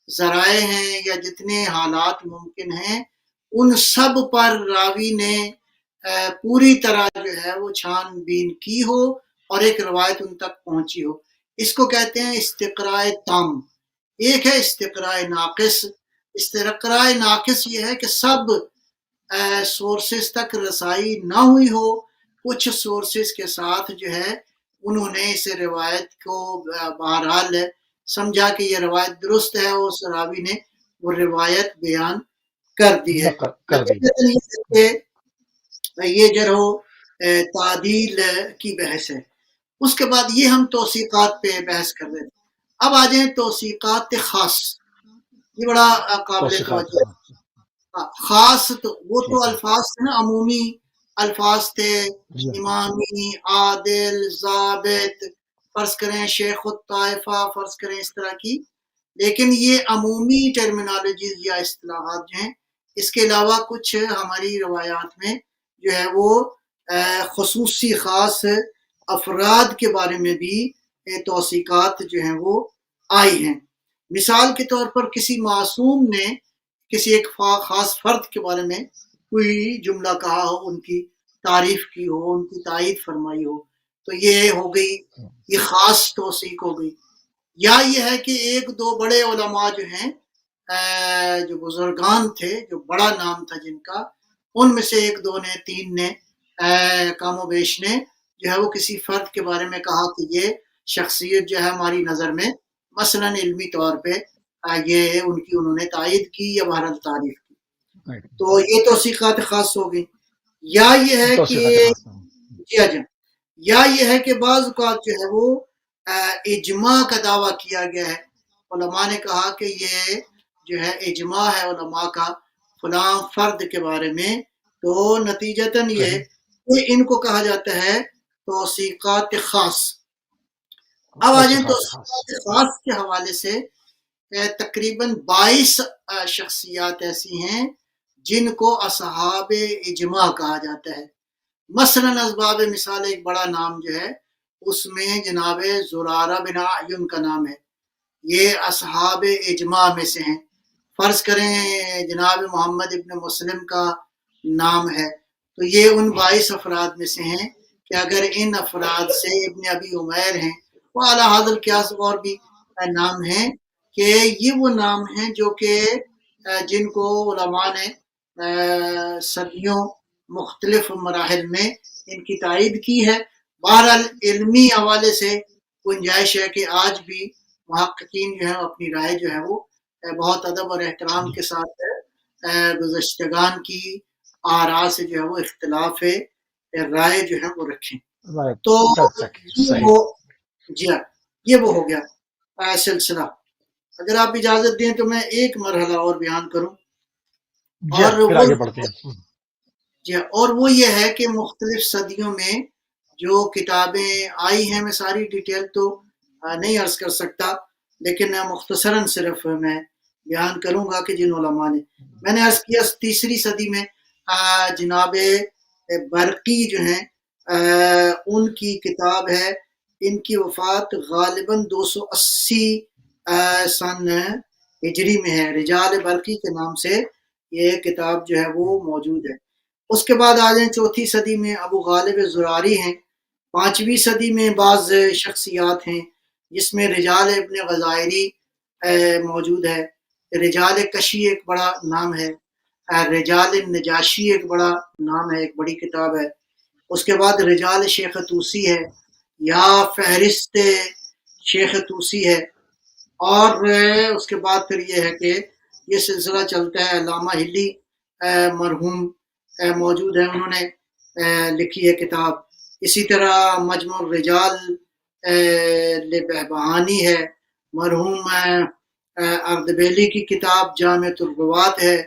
ذرائع ہیں، یا جتنے حالات ممکن ہیں، ان سب پر راوی نے پوری طرح جو ہے وہ چھان بین کی ہو اور ایک روایت ان تک پہنچی ہو. اس کو کہتے ہیں استقراء تام. ایک ہے استقراء ناقص. استقراء ناقص یہ ہے کہ سب سورسز تک رسائی نہ ہوئی ہو، کچھ سورسز کے ساتھ جو ہے انہوں نے اس روایت کو بہرحال سمجھا کہ یہ روایت درست ہے اور اس راوی نے وہ روایت بیان کر دی ہے. کر دی. یہ جرح و تعدیل کی بحث ہے. اس کے بعد یہ ہم توثیقات پہ بحث کر رہے تھے. اب آ جائیں توثیقات خاص. یہ بڑا قابل توجہ ہے. خاص تو وہ تو الفاظ تھے نا، عمومی الفاظ تھے، امامی، عادل، ضابط، فرض کریں شیخ الطائفہ، فرض کریں اس طرح کی. لیکن یہ عمومی ٹرمینالوجیز یا اصطلاحات جو ہیں، اس کے علاوہ کچھ ہماری روایات میں جو ہے وہ خصوصی خاص افراد کے بارے میں بھی توثیقات جو ہیں وہ آئی ہیں. مثال کے طور پر کسی معصوم نے کسی ایک خاص فرد کے بارے میں کوئی جملہ کہا ہو، ان کی تعریف کی ہو، ان کی تائید فرمائی ہو، تو یہ ہو گئی، یہ خاص توثیق ہو گئی. یا یہ ہے کہ ایک دو بڑے علماء جو ہیں، جو بزرگان تھے، جو بڑا نام تھا جن کا، ان میں سے ایک دو نے، تین نے، کم و بیش نے جو ہے وہ کسی فرد کے بارے میں کہا کہ یہ شخصیت جو ہے ہماری نظر میں مثلا علمی طور پہ یہ ان کی انہوں نے تائید کی یا بہرحال تعریف کی، تو یہ توثیقات خاص ہو گئی. یا یہ ہے کہ یا یہ ہے کہ بعض اوقات جو ہے وہ اجماع کا دعویٰ کیا گیا ہے. علماء نے کہا کہ یہ جو ہے اجماع ہے علماء کا فلاں فرد کے بارے میں، تو نتیجتاً یہ ان کو کہا جاتا ہے توثیقات خاص. اب آ جائیں توثیقات خاص کے حوالے سے تقریباً 22 شخصیات ایسی ہیں جن کو اصحاب اجماع کہا جاتا ہے. مثلاً اسباب مثال ایک بڑا نام جو ہے اس میں جناب زرارہ بن اعین کا نام ہے، یہ اصحاب اجماع میں سے ہیں. فرض کریں جناب محمد ابن مسلم کا نام ہے، تو یہ ان 22 افراد میں سے ہیں کہ اگر ان افراد سے ابن ابی عمیر ہیں، وہ اعلیٰ حاضر قیاس اور بھی نام ہیں کہ یہ وہ نام ہیں جو کہ جن کو علماء نے صدیوں مختلف مراحل میں ان کی تائید کی ہے. بہرحال علمی حوالے سے گنجائش ہے کہ آج بھی محققین جو ہے اپنی رائے جو ہے وہ بہت ادب اور احترام کے ساتھ گزشتگان کی آراء سے جو ہے وہ اختلاف رائے جو ہے وہ رکھیں. تو جی ہاں، یہ وہ ہو گیا سلسلہ. اگر آپ اجازت دیں تو میں ایک مرحلہ اور بیان کروں، اور وہ یہ ہے کہ مختلف صدیوں میں جو کتابیں آئی ہیں، میں ساری ڈیٹیل تو نہیں عرض کر سکتا، لیکن مختصراً صرف میں بیان کروں گا کہ جن علماء نے، میں نے عرض کیا 3 صدی میں جناب برقی جو ہیں ان کی کتاب ہے، ان کی وفات غالباً 280 سن ہجری میں ہے. رجال برقی کے نام سے یہ کتاب جو ہے وہ موجود ہے. اس کے بعد آ جائیں 4 صدی میں ابو غالب زراری ہیں. 5ویں صدی میں بعض شخصیات ہیں جس میں رجال ابن غزائری موجود ہے. رجال کشی ایک بڑا نام ہے. رجال نجاشی ایک بڑا نام ہے، ایک بڑی کتاب ہے. اس کے بعد رجال شیخ طوسی ہے، یا فہرست شیخ طوسی ہے. اور اس کے بعد پھر یہ ہے کہ یہ سلسلہ چلتا ہے. علامہ ہلی مرحوم موجود ہے، انہوں نے لکھی ہے کتاب. اسی طرح مجمع الرجال لبہبہانی ہے، مرحوم اردبیلی کی کتاب جامع الروات ہے.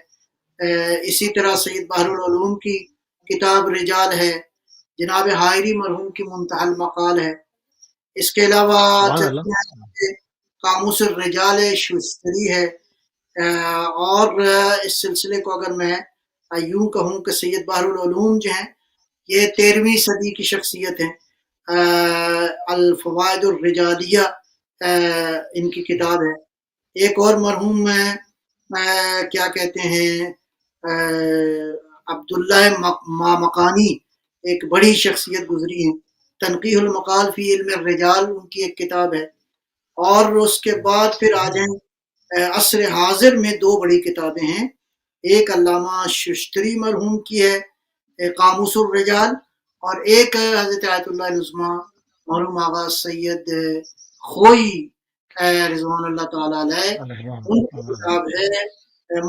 اسی طرح سید بحر العلوم کی کتاب رجال ہے. جناب حائری مرحوم کی منتہی المقال ہے. اس کے علاوہ قاموس الرجال شوستری ہے. اور اس سلسلے کو اگر میں یوں کہوں کہ سید بحر العلوم جو ہیں یہ 13ویں صدی کی شخصیت ہیں. الفوائد الرجالیہ ان کی کتاب ہے. ایک اور مرحوم کیا کہتے ہیں عبداللہ مامقانی ایک بڑی شخصیت گزری ہیں، تنقیح المقال فی علم الرجال ان کی ایک کتاب ہے، اور اس کے بعد پھر آ جائیں عصر حاضر میں دو بڑی کتابیں ہیں، ایک علامہ ششتری مرحوم کی ہے قاموس الرجال، اور ایک حضرت آیت اللہ العظمیٰ مرحوم آغا سید خوئی رضوان اللہ تعالی علیہ ان کی کتاب ہے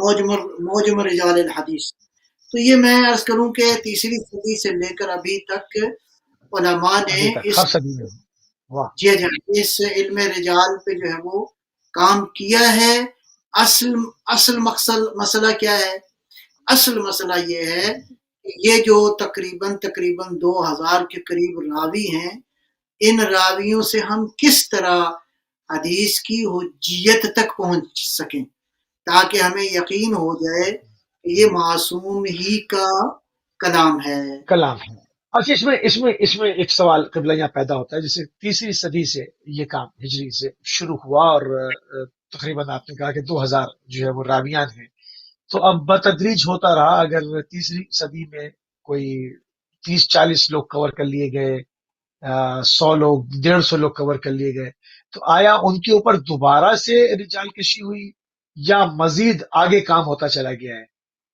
موجم رجال الحدیث۔ تو یہ میں عرض کروں کہ تیسری صدی سے لے کر ابھی تک علماء نے ہر صدی میں اس علم رجال پہ جو ہے وہ کام کیا ہے۔ اصل مسئلہ کیا ہے؟ اصل مسئلہ یہ ہے کہ یہ جو تقریباً 2000 کے قریب راوی ہیں، ان راویوں سے ہم کس طرح حدیث کی حجیت تک پہنچ سکیں تاکہ ہمیں یقین ہو جائے کہ یہ معصوم ہی کا کلام ہے۔ اچھا، اس میں ایک سوال قبلہ یہاں پیدا ہوتا ہے، جیسے تیسری صدی سے یہ کام ہجری سے شروع ہوا اور تقریباً آپ نے کہا کہ 2000 جو ہے وہ راویان ہیں، تو اب بتدریج ہوتا رہا، اگر تیسری صدی میں کوئی 30-40 لوگ کور کر لیے گئے، 100 لوگ 150 لوگ کور کر لیے گئے، تو آیا ان کے اوپر دوبارہ سے رجال کشی ہوئی یا مزید آگے کام ہوتا چلا گیا ہے؟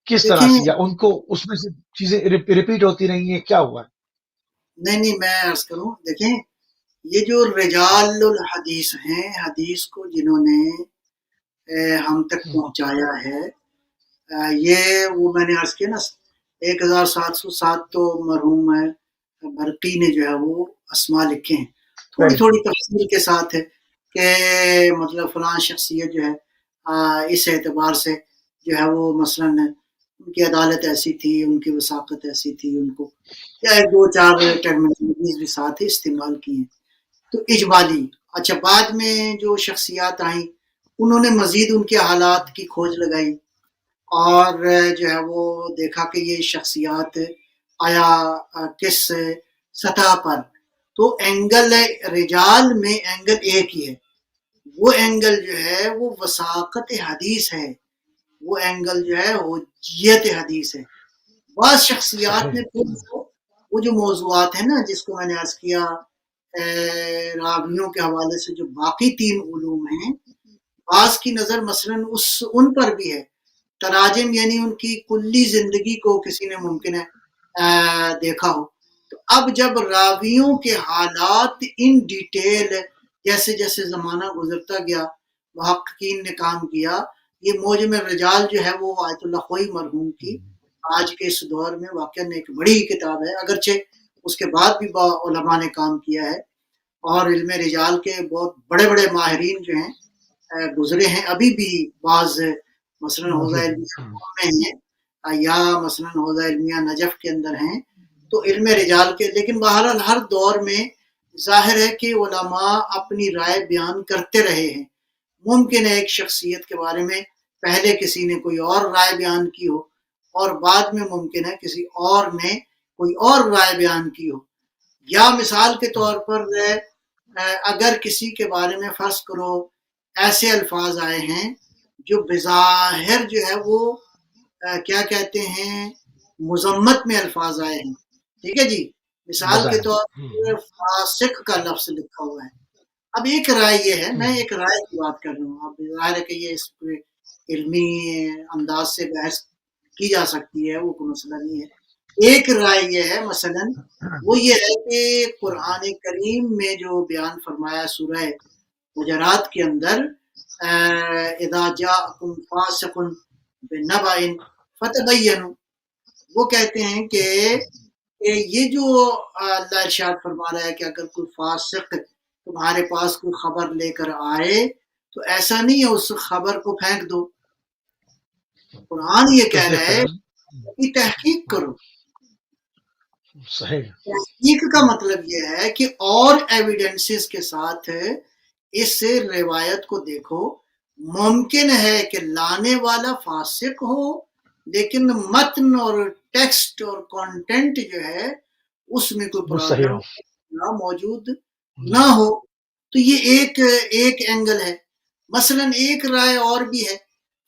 کس طرح سے، یا ان کو اس میں سے چیزیں ریپیٹ ہوتی رہی ہیں، کیا ہوا ہے؟ نہیں میں عرض کروں، دیکھیں یہ جو رجال الحدیث ہیں، حدیث کو جنہوں نے ہم تک پہنچایا ہے، یہ وہ میں نے عرض کیا نا 1707 تو مرحوم برقی نے جو ہے وہ اسماء لکھے ہیں، تھوڑی تفصیل کے ساتھ ہے کہ مطلب فلاں شخصیت جو ہے اس اعتبار سے جو ہے وہ مثلاً ان کی عدالت ایسی تھی، ان کی وثاقت ایسی تھی، ان کو یا 2-4 ٹرمینالوجیز بھی ساتھ استعمال کی ہیں تو اجمالی۔ اچھا، بعد میں جو شخصیات آئیں انہوں نے مزید ان کے حالات کی کھوج لگائی اور جو ہے وہ دیکھا کہ یہ شخصیات آیا کس سطح پر، تو اینگل رجال میں اینگل ایک ہی ہے، وہ اینگل جو ہے وہ وثاقت حدیث ہے، وہ اینگل جو ہے حجیت حدیث ہے۔ بعض شخصیات نے وہ جو موضوعات ہیں نا، جس کو میں نے عرض کیا راویوں کے حوالے سے جو باقی 3 علوم ہیں، بعض کی نظر مثلاً ان پر بھی ہے، تراجم یعنی ان کی کلی زندگی کو کسی نے ممکن ہے دیکھا ہو، تو اب جب راویوں کے حالات ان ڈیٹیل جیسے جیسے زمانہ گزرتا گیا محققین نے کام کیا، یہ موجم الرجال جو ہے وہ آیت اللہ خوئی مرحوم کی آج کے اس دور میں واقعاً ایک بڑی کتاب ہے، اگرچہ اس کے بعد بھی علماء نے کام کیا ہے اور علم رجال کے بہت بڑے بڑے ماہرین جو ہیں گزرے ہیں، ابھی بھی بعض مثلاً حوزہ علمیہ میں ہیں یا مثلاً حوزہ علمیہ نجف کے اندر ہیں، تو علم رجال کے، لیکن بہرحال ہر دور میں ظاہر ہے کہ علماء اپنی رائے بیان کرتے رہے ہیں، ممکن ہے ایک شخصیت کے بارے میں پہلے کسی نے کوئی اور رائے بیان کی ہو اور بعد میں ممکن ہے کسی اور نے کوئی اور رائے بیان کی ہو، یا مثال کے طور پر اگر کسی کے بارے میں فرض کرو ایسے الفاظ آئے ہیں جو بظاہر جو ہے وہ کیا کہتے ہیں مذمت میں الفاظ آئے ہیں، ٹھیک ہے جی، مثال کے طور پر فاسق کا لفظ لکھا ہوا ہے، اب ایک رائے یہ ہے، میں ایک رائے کی بات کر رہا ہوں، اب ظاہر ہے کہ یہ اس پہ علمی انداز سے بحث کی جا سکتی ہے، وہ کوئی مسئلہ نہیں ہے، ایک رائے یہ ہے مثلا وہ یہ ہے کہ قرآن کریم میں جو بیان فرمایا سورہ حجرات کے اندر اذا جاءکم فاسق بنبأ فتبینوا، وہ کہتے ہیں کہ یہ جو اللہ ارشاد فرما رہا ہے کہ اگر کوئی فاسق تمہارے پاس کوئی خبر لے کر آئے تو ایسا نہیں ہے اس خبر کو پھینک دو، قرآن یہ کہہ رہا ہے کہ تحقیق کرو، تحقیق کا مطلب یہ ہے کہ اور ایویڈنسز کے ساتھ اس روایت کو دیکھو، ممکن ہے کہ لانے والا فاسق ہو لیکن متن اور ٹیکسٹ اور کانٹینٹ جو ہے اس میں کوئی پرابلم موجود نہ ہو، تو یہ ایک اینگل ہے۔ مثلا ایک رائے اور بھی ہے،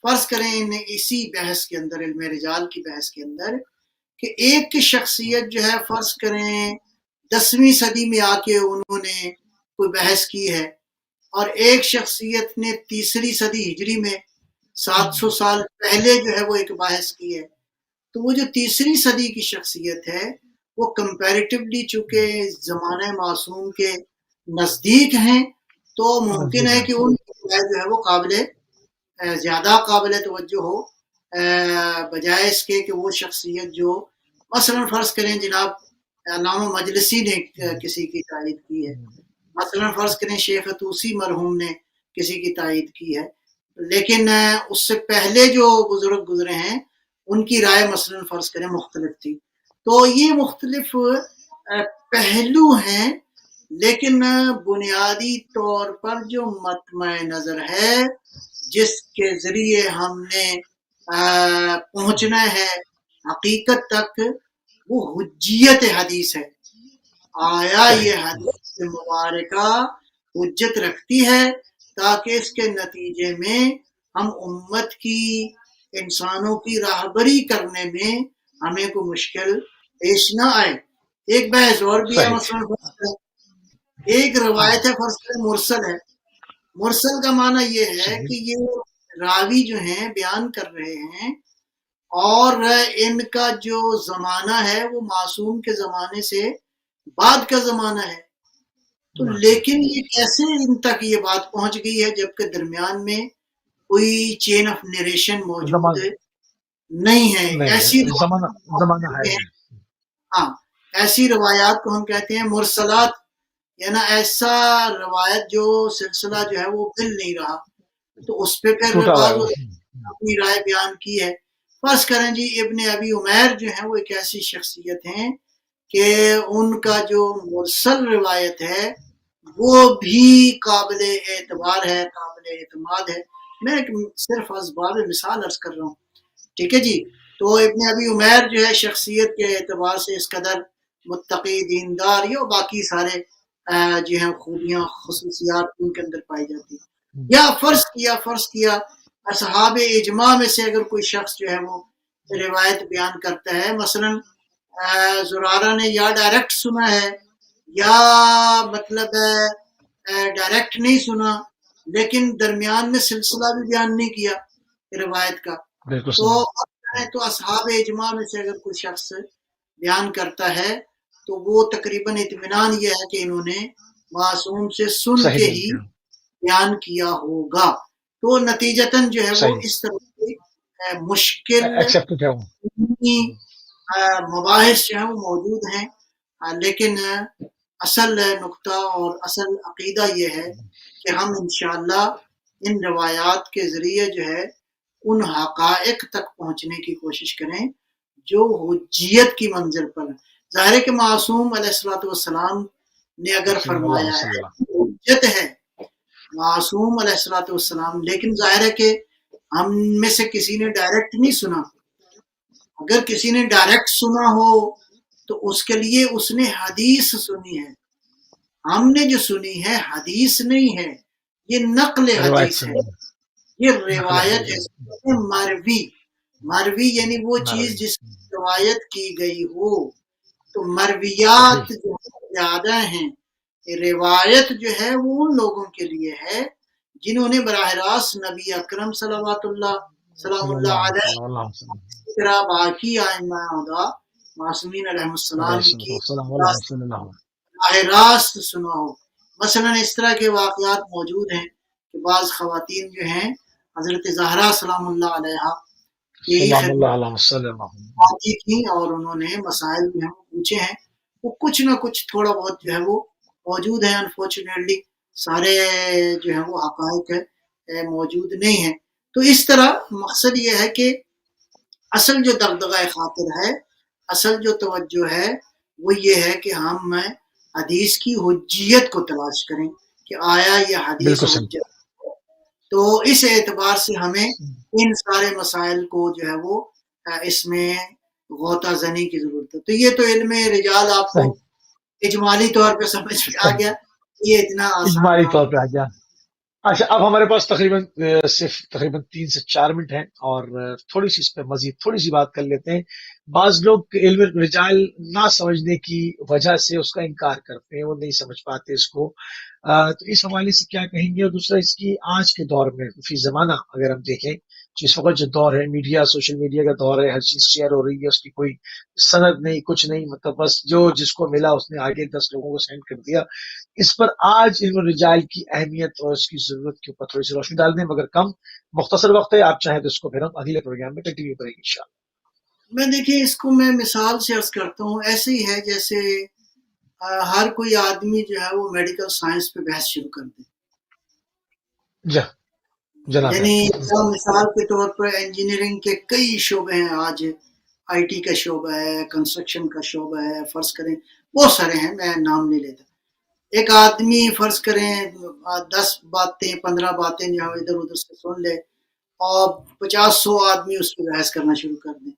فرض کریں اسی بحث کے اندر، علم رجال کی بحث کے اندر، کہ ایک شخصیت جو ہے فرض کریں 10ویں صدی میں آ کے انہوں نے کوئی بحث کی ہے، اور ایک شخصیت نے 3ری صدی ہجری میں 700 سال پہلے جو ہے وہ ایک بحث کی ہے، تو وہ جو 3ری صدی کی شخصیت ہے وہ کمپیریٹیولی چونکہ زمانہ معصوم کے نزدیک ہیں، تو ممکن ہے کہ ان کی رائے جو ہے وہ زیادہ قابل توجہ ہو، بجائے اس کے کہ وہ شخصیت جو مثلا فرض کریں جناب علامہ مجلسی نے کسی کی تائید کی ہے، مثلا فرض کریں شیخ طوسی مرحوم نے کسی کی تائید کی ہے، لیکن اس سے پہلے جو بزرگ گزرے ہیں ان کی رائے مثلا فرض کریں مختلف تھی. تو یہ مختلف پہلو ہیں، لیکن بنیادی طور پر جو مطمع نظر ہے جس کے ذریعے ہم نے پہنچنا ہے حقیقت تک، وہ حجیت حدیث ہے. آیا یہ حدیث مبارکہ حجت رکھتی ہے تاکہ اس کے نتیجے میں ہم امت کی انسانوں کی راہبری کرنے میں ہمیں کوئی مشکل پیش نہ آئے. ایک بحث اور بھی ہے، مثلا ایک روایت ہے فرض کریں مرسل ہے. مرسل کا معنی یہ ہے کہ یہ راوی جو ہیں بیان کر رہے ہیں اور ان کا جو زمانہ ہے وہ معصوم کے زمانے سے بعد کا زمانہ ہے، تو لیکن یہ کیسے ان تک یہ بات پہنچ گئی ہے جبکہ درمیان میں کوئی چین آف نریشن موجود نہیں ہے. ایسی ہاں ایسی روایات کو ہم کہتے ہیں مرسلات، یعنی ایسا روایت جو سلسلہ جو ہے وہ مل نہیں رہا، تو اس پہ پھر اپنی رائے بیان کی ہے. فرض کریں جی ابن ابی عمیر جو ہیں وہ ایک ایسی شخصیت ہیں کہ ان کا جو مرسل روایت ہے وہ بھی قابل اعتبار ہے، قابل اعتماد ہے. میں صرف اسباب مثال عرض کر رہا ہوں، ٹھیک ہے جی. تو ابن ابی عمیر جو ہے شخصیت کے اعتبار سے اس قدر متقی، دیندار، یا باقی سارے جو ہیں خوبیاں خصوصیات ان کے اندر پائی جاتی. یا فرض کیا اصحاب اجماع میں سے اگر کوئی شخص جو ہے وہ روایت بیان کرتا ہے، مثلا زرارہ نے یا ڈائریکٹ سنا ہے یا مطلب ڈائریکٹ نہیں سنا، لیکن درمیان میں سلسلہ بھی بیان نہیں کیا روایت کا، تو اصحاب اجماع میں سے اگر کوئی شخص بیان کرتا ہے تو وہ تقریباً اطمینان یہ ہے کہ انہوں نے معصوم سے سن کے ہی بیان کیا ہوگا. تو نتیجتاً جو ہے وہ اس طرح کی مشکل مباحث جو ہیں وہ موجود ہیں، لیکن اصل نقطہ اور اصل عقیدہ یہ ہے کہ ہم انشاءاللہ ان روایات کے ذریعے جو ہے ان حقائق تک پہنچنے کی کوشش کریں جو حجیت کی منزل پر ہیں. ظاہر ہے کہ معصوم علیہ الصلوۃ والسلام نے اگر فرمایا ہے حجت ہے معصوم علیہ الصلوۃ والسلام، لیکن ظاہر ہے کہ ہم میں سے کسی نے ڈائریکٹ نہیں سنا. اگر کسی نے ڈائریکٹ سنا ہو تو اس کے لیے اس نے حدیث سنی ہے، ہم نے جو سنی ہے حدیث نہیں ہے، یہ نقل حدیث ہے، یہ روایت ہے. مروی یعنی وہ چیز جس کی روایت کی گئی ہو. تو مرویات جو زیادہ ہیں، روایت جو ہے وہ ان لوگوں کے لیے ہے جنہوں نے براہ راست نبی اکرم صلوات اللہ سلام اللہ علیہ باقی ائمہ ہدا معصومین علیہ السلام کی براہ راست سنا ہو. مثلا اس طرح کے واقعات موجود ہیں کہ بعض خواتین جو ہیں حضرت زہرا سلام اللہ علیہ کی تھیں اور انہوں نے مسائل جو ہیں پوچھے ہیں، وہ کچھ نہ کچھ تھوڑا بہت جو ہے وہ موجود ہیں. انفارچونیٹلی سارے جو ہیں وہ حقائق موجود نہیں ہیں. تو اس طرح مقصد یہ ہے کہ اصل جو دغدغہ خاطر ہے، اصل جو توجہ ہے وہ یہ ہے کہ ہم حدیث کی حجیت کو تلاش کریں کہ آیا یہ حدیث حجت. تو اس اعتبار سے ہمیں ان سارے مسائل کو جو ہے وہ اس میں غوطہ زنی کی ضرورت ہے. تو یہ تو علم رجال آپ کو اجمالی طور پہ سمجھ میں آ گیا، یہ اتنا اجمالی طور پہ آ گیا. اچھا، اب ہمارے پاس تقریباً صرف تقریباً 3 سے 4 منٹ ہیں، اور تھوڑی سی اس پہ مزید تھوڑی سی بات کر لیتے ہیں۔ بعض لوگ علم رجال نہ سمجھنے کی وجہ سے اس کا انکار کرتے ہیں، وہ نہیں سمجھ پاتے اس کو۔ تو اس حوالے سے کیا کہیں گے؟ اور دوسرا، اس کی آج کے دور میں فی زمانہ اگر ہم دیکھیں، جس وقت جو دور ہے، میڈیا، سوشل میڈیا کا دور ہے، ہر چیز شیئر ہو رہی ہے، اس کی کوئی سند نہیں، کچھ نہیں، مطلب بس جو جس کو ملا اس نے آگے 10 لوگوں کو سینڈ کر دیا۔ اس پر آج علم الرجال کی اہمیت اور اس کی ضرورت کے اوپر تھوڑی سی روشنی ڈال دیں، مگر کم مختصر وقت ہے، آپ چاہیں تو اس کو پھر ہم اگلے پروگرام میں کنٹینیو کریں گے انشاءاللہ۔ میں دیکھیں اس کو میں مثال سے عرض کرتا ہوں، ایسے ہی ہے جیسے ہر کوئی آدمی جو ہے وہ میڈیکل سائنس پہ بحث شروع کر دے، جناب یعنی ہے۔ مثال کے طور پر انجینئرنگ کے کئی شعبے ہیں آج، آئی ٹی کا شعبہ ہے، کنسٹرکشن کا شعبہ ہے، فرض کریں بہت سارے ہیں، میں نام نہیں لیتا۔ ایک آدمی فرض کریں 10 باتیں 15 باتیں جو ادھر ادھر سے سن لے اور 50 100 آدمی اس پہ بحث کرنا شروع کر دیں،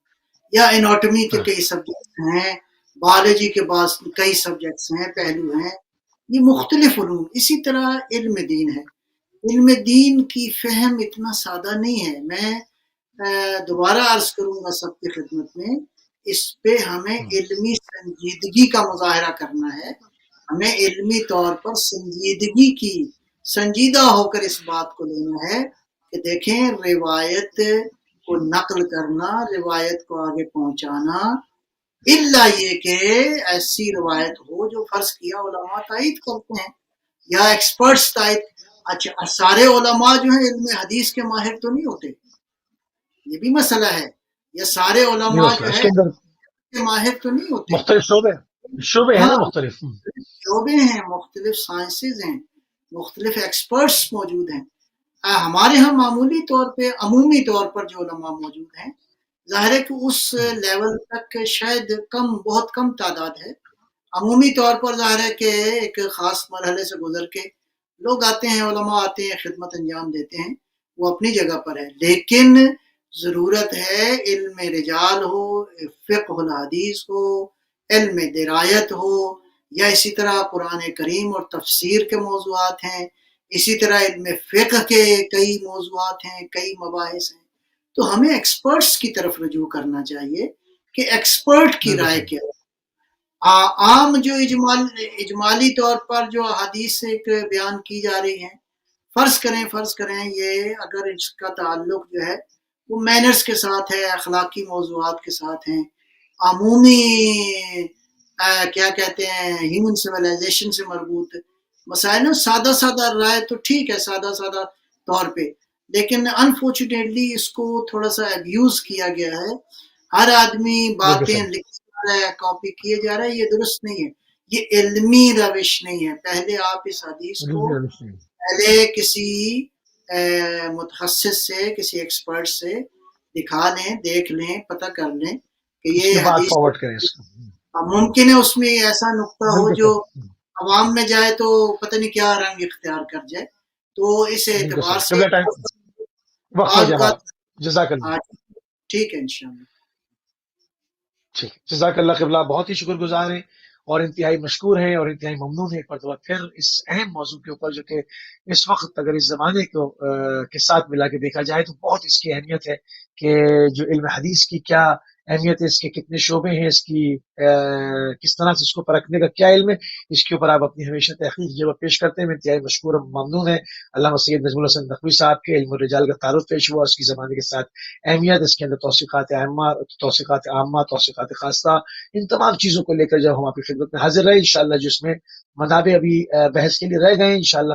یا اناٹمی کے کئی سبجیکٹس ہیں، بایولوجی کے بعد کئی سبجیکٹس ہیں، پہلو ہیں، یہ مختلف علوم۔ اسی طرح علم دین ہے، علم دین کی فہم اتنا سادہ نہیں ہے۔ میں دوبارہ عرض کروں گا سب کی خدمت میں، اس پہ ہمیں علمی سنجیدگی کا مظاہرہ کرنا ہے، ہمیں علمی طور پر سنجیدہ ہو کر اس بات کو لینا ہے کہ دیکھیں روایت کو نقل کرنا، روایت کو آگے پہنچانا، الا یہ کہ ایسی روایت ہو جو فرض کیا علماء تائید کرتے ہیں یا ایکسپرٹس تائید۔ اچھا، سارے علماء جو ہیں علم حدیث کے ماہر تو نہیں ہوتے، یہ بھی مسئلہ ہے، یا سارے یہ علماء مسئلہ جو اس ہے کے اندر کے ماہر تو نہیں ہوتے۔ مختلف شعبے ہیں نا، ہاں، مختلف۔ شعبے ہیں، مختلف سائنسز ہیں، مختلف ایکسپرٹس موجود ہیں۔ ہمارے ہاں معمولی طور پہ عمومی طور پر جو علماء موجود ہیں، ظاہر ہے کہ اس لیول تک شاید بہت کم تعداد ہے۔ عمومی طور پر ظاہر ہے کہ ایک خاص مرحلے سے گزر کے لوگ آتے ہیں، علماء آتے ہیں، خدمت انجام دیتے ہیں، وہ اپنی جگہ پر ہے، لیکن ضرورت ہے علم رجال ہو، فقہ الحدیث ہو، علم درایت ہو، یا اسی طرح قرآن کریم اور تفسیر کے موضوعات ہیں، اسی طرح علم فقہ کے کئی موضوعات ہیں، کئی مباحث ہیں، تو ہمیں ایکسپرٹس کی طرف رجوع کرنا چاہیے کہ ایکسپرٹ کی بالکل رائے صحیح۔ کیا۔ عام جو اجمالی طور پر جو حدیث ایک بیان کی جا رہی ہیں، فرض کریں یہ اگر اس کا تعلق جو ہے وہ مینرز کے ساتھ ہے، اخلاقی موضوعات کے ساتھ ہیں، عمومی کیا کہتے ہیں ہیومن سویلائزیشن سے مربوط مسائل، سادہ سادہ رائے تو ٹھیک ہے، سادہ سادہ طور پہ، لیکن انفارچونیٹلی اس کو تھوڑا سا ابیوز کیا گیا ہے، ہر آدمی بالکل باتیں صحیح۔ لکھ رہا ہے، کاپی کیے جا رہا ہے، یہ درست نہیں ہے، یہ علمی روش نہیں ہے۔ پہلے آپ اس حدیث کو پہلے کسی متخصص سے، کسی ایکسپرٹ سے دکھا لیں، دیکھ لیں، پتہ کر لیں کہ اس یہ کے بعد حدیث فارورڈ کریں اس کو۔ ممکن ہے اس میں ایسا نقطہ ہو بالکل جو صحیح۔ عوام میں جائے تو پتہ نہیں کیا رنگ اختیار کر جائے، تو اس بالکل اعتبار صحیح، سے قبلہ ٹائم وقت ہو بعض گیا اوقات ہمارا۔ جزاک اللہ۔ ہاں، ٹھیک ہے انشاءاللہ۔ ٹھیک، جزاک اللہ قبلہ، بہت ہی شکر گزار ہیں اور انتہائی مشکور ہیں اور انتہائی ممنون ہیں ایک مرتبہ پھر اس اہم موضوع کے اوپر، جو کہ اس وقت اگر اس زمانے کو کے ساتھ ملا کے دیکھا جائے تو بہت اس کی اہمیت ہے کہ جو علم حدیث کی کیا اہمیت ہے، اس کے کتنے شعبے ہیں، اس کی کس طرح سے اس کو پرکھنے کا کیا علم ہے، اس کے اوپر آپ اپنی ہمیشہ تحقیق جب پیش کرتے ہیں، میں انتہائی مشکور اور ممنون ہے۔ علامہ سید نجم الحسن نقوی صاحب کے علم الرجال کا تعارف پیش ہوا، اس کی زمانے کے ساتھ اہمیت، اس کے اندر توثیقات عامہ، توثیقات خاصہ، ان تمام چیزوں کو لے کر جب ہم آپ کی خدمت میں حاضر رہے انشاءاللہ، جس میں منابع ابھی بحث کے لیے رہ گئے انشاءاللہ